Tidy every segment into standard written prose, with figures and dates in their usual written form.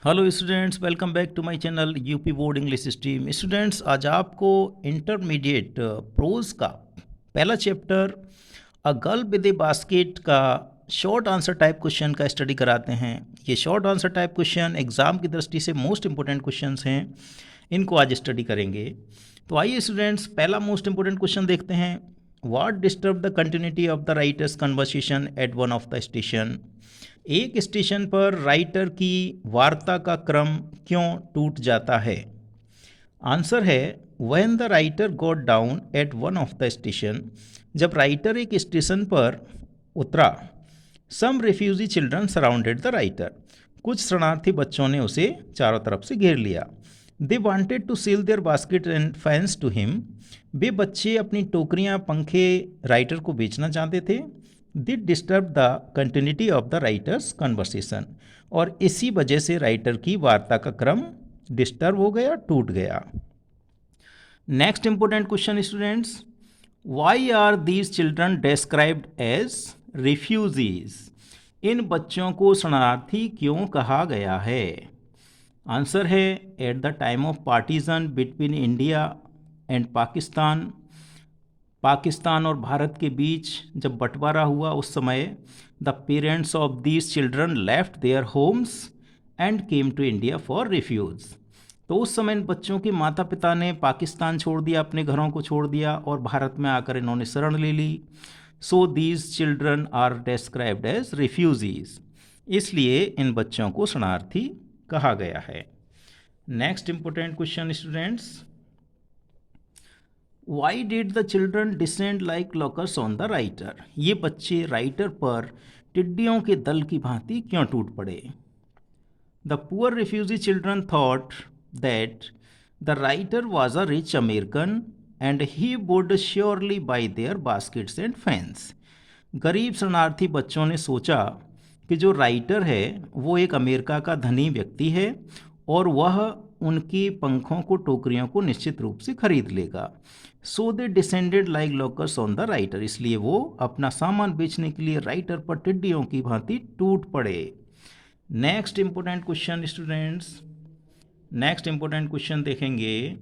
Hello students, welcome back to my channel UP board English stream. Students, आज आपको intermediate prose का पहला chapter a girl with a basket का short answer type question का study कराते हैं। ये short answer type question exam की दृष्टि से मोस्ट इंपॉर्टेंट क्वेश्चंस हैं, इनको आज स्टडी करेंगे। तो आइए स्टूडेंट्स, पहला मोस्ट इंपॉर्टेंट क्वेश्चन देखते हैं। What disturb the continuity of the writer's conversation at one of the station. एक स्टेशन पर राइटर की वार्ता का क्रम क्यों टूट जाता है? आंसर है when the writer got down at one of the station. जब राइटर एक स्टेशन पर उतरा, some refugee children surrounded the writer. कुछ शरणार्थी बच्चों ने उसे चारों तरफ से घेर लिया। They wanted to sell their basket and fans to him. वे बच्चे अपनी टोकरियां पंखे राइटर को बेचना चाहते थे। This disturb the continuity of the writer's conversation. और इसी वजह से राइटर की वार्ता का क्रम डिस्टर्ब हो गया, टूट गया। Next important question students, why are these children described as refugees. इन बच्चों को शरणार्थी क्यों कहा गया है? आंसर है at the time of partition between India and Pakistan. Pakistan और भारत के बीच जब बंटवारा हुआ, उस समय the parents of these children left their homes and came to India for refuge. तो उस समय इन बच्चों के माता पिता ने पाकिस्तान छोड़ दिया, अपने घरों को छोड़ दिया और भारत में आकर इन्होंने शरण ले ली। So these children are described as refugees. इसलिए इन बच्चों को शरणार्थी कहा गया है। Next important question students, why did the children descend like locusts on the writer. ये बच्चे राइटर पर टिड्डियों के दल की भांति क्यों टूट पड़े? The poor refugee children thought that the writer was a rich American and he would surely by there baskets and fans. गरीब शरणार्थी बच्चों ने सोचा कि जो राइटर है वो एक अमेरिका का धनी व्यक्ति है और वह उनकी पंखों को, टोकरियों को निश्चित रूप से खरीद लेगा। So they descended like locusts on the writer. इसलिए वो अपना सामान बेचने के लिए राइटर पर टिड्डियों की भांति टूट पड़े। Next important question students, next important question देखेंगे।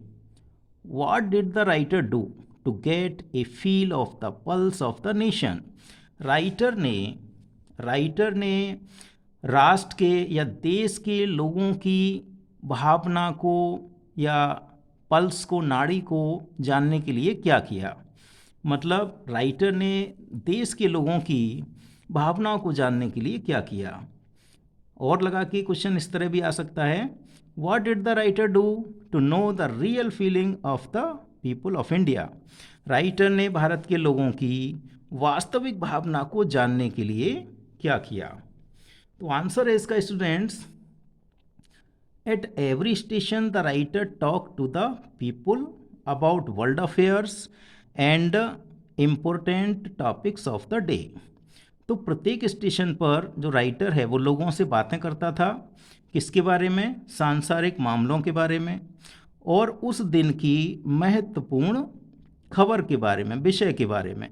What did the writer do to get a feel of the pulse of the nation. Writer ने राष्ट्र के या देश के लोगों की भावना को या पल्स को, नाड़ी को जानने के लिए क्या किया? मतलब राइटर ने देश के लोगों की भावनाओं को जानने के लिए क्या किया? और लगा कि क्वेश्चन इस तरह भी आ सकता है, what did the writer do to know the real feeling of the people of India. Writer ने भारत के लोगों की वास्तविक भावना को जानने के लिए क्या किया? तो आंसर है इसका students, at every station the writer talk to the people about world affairs and important topics of the day. तो प्रत्येक स्टेशन पर जो राइटर है वो लोगों से बातें करता था। किसके बारे में? सांसारिक मामलों के बारे में और उस दिन की महत्वपूर्ण खबर के बारे में, विषय के बारे में।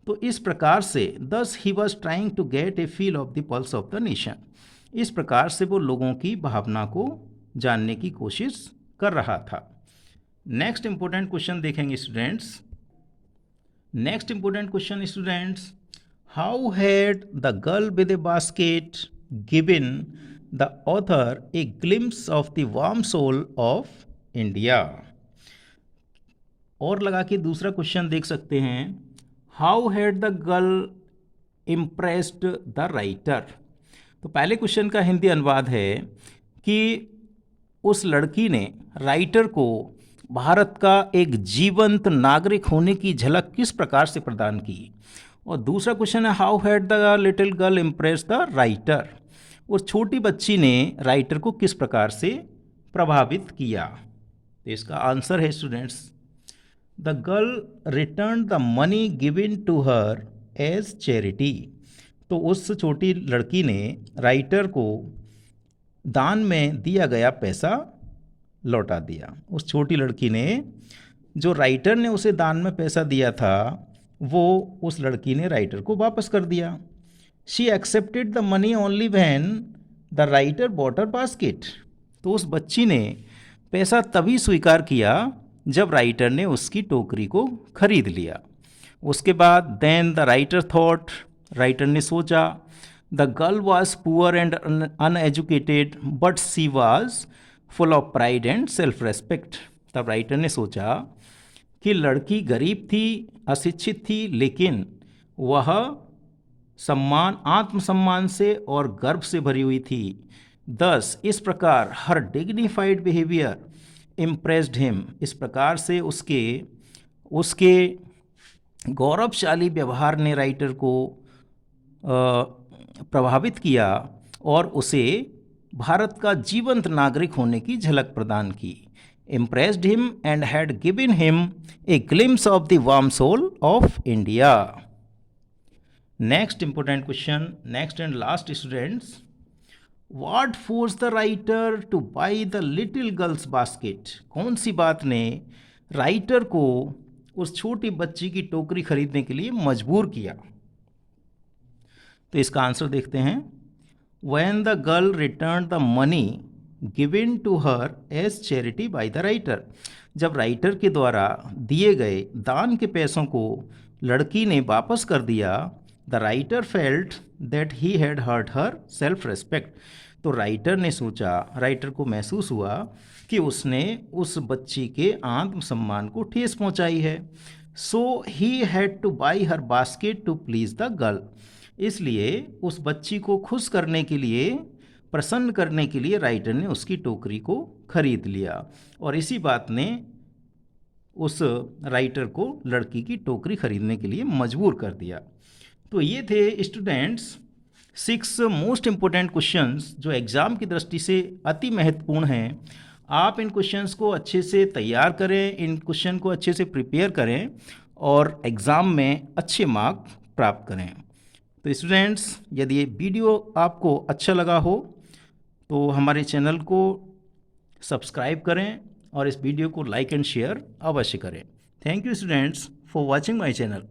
तो इस प्रकार से thus he was trying to get a feel of the pulse of the nation. इस प्रकार से वो लोगों की भावना को जानने की कोशिश कर रहा था। नेक्स्ट इंपोर्टेंट क्वेश्चन देखेंगे students. Next important question students, how had the girl with a basket given the author a glimpse of the warm soul of India. और लगा के दूसरा क्वेश्चन देख सकते हैं, how had the girl impressed the writer. तो पहले question का हिंदी अनुवाद है कि उस लड़की ने राइटर को भारत का एक जीवंत नागरिक होने की झलक किस प्रकार से प्रदान की। और दूसरा क्वेश्चन है, how had the little girl impress the writer. उस छोटी बच्ची ने राइटर को किस प्रकार से प्रभावित किया। तो इसका आंसर है students, the girl return the money given to her as charity. तो उस छोटी लड़की ने राइटर को दान में दिया गया पैसा लौटा दिया। उस छोटी लड़की ने, जो राइटर ने उसे दान में पैसा दिया था, वो उस लड़की ने राइटर को वापस कर दिया। She accepted the money only when the writer bought her basket. तो उस बच्ची ने पैसा तभी स्वीकार किया जब राइटर ने उसकी टोकरी को खरीद लिया। उसके बाद then the writer thought, writer ने सोचा, the girl was poor and uneducated but she was full of pride and self respect. तब राइटर ने सोचा कि लड़की गरीब थी, अशिक्षित थी, लेकिन वह सम्मान, आत्मसम्मान से और गर्व से भरी हुई थी। दस इस प्रकार हर डिग्निफाइड बिहेवियर इम्प्रेस्ड हिम, इस प्रकार से उसके उसके गौरवशाली व्यवहार ने राइटर को प्रभावित किया और उसे भारत का जीवंत नागरिक होने की झलक प्रदान की। Impressed him and had given him a glimpse of the warm soul of India. Next important question, next and last students, what forced the writer to buy the little girl's basket? कौन सी बात ने writer को उस छोटी बच्ची की टोकरी खरीदने के लिए मजबूर किया? तो इसका आंसर देखते हैं। When the girl return the money given to her as charity by the writer, जब राइटर के द्वारा दिए गए दान के पैसों को लड़की ने वापस कर दिया, the writer felt that he had hurt her self respect, तो राइटर ने सोचा, राइटर को महसूस हुआ कि उसने उस बच्ची के आत्मसम्मान को ठेस पहुंचाई है। So he had to buy her basket to please the girl, इसलिए उस बच्ची को खुश करने के लिए, प्रसन्न करने के लिए राइटर ने उसकी टोकरी को खरीद लिया और इसी बात ने उस राइटर को लड़की की टोकरी खरीदने के लिए मजबूर कर दिया। तो ये थे स्टूडेंट्स 6 मोस्ट इम्पोर्टेंट क्वेश्चंस जो एग्ज़ाम की दृष्टि से अति महत्वपूर्ण हैं। आप इन क्वेश्चंस को अच्छे से तैयार करें, इन क्वेश्चन को अच्छे से प्रिपेयर करें और एग्ज़ाम में अच्छे मार्क प्राप्त करें। तो स्टूडेंट्स, यदि ये वीडियो आपको अच्छा लगा हो तो हमारे चैनल को सब्सक्राइब करें और इस वीडियो को लाइक एंड शेयर अवश्य करें। Thank you students for watching my channel.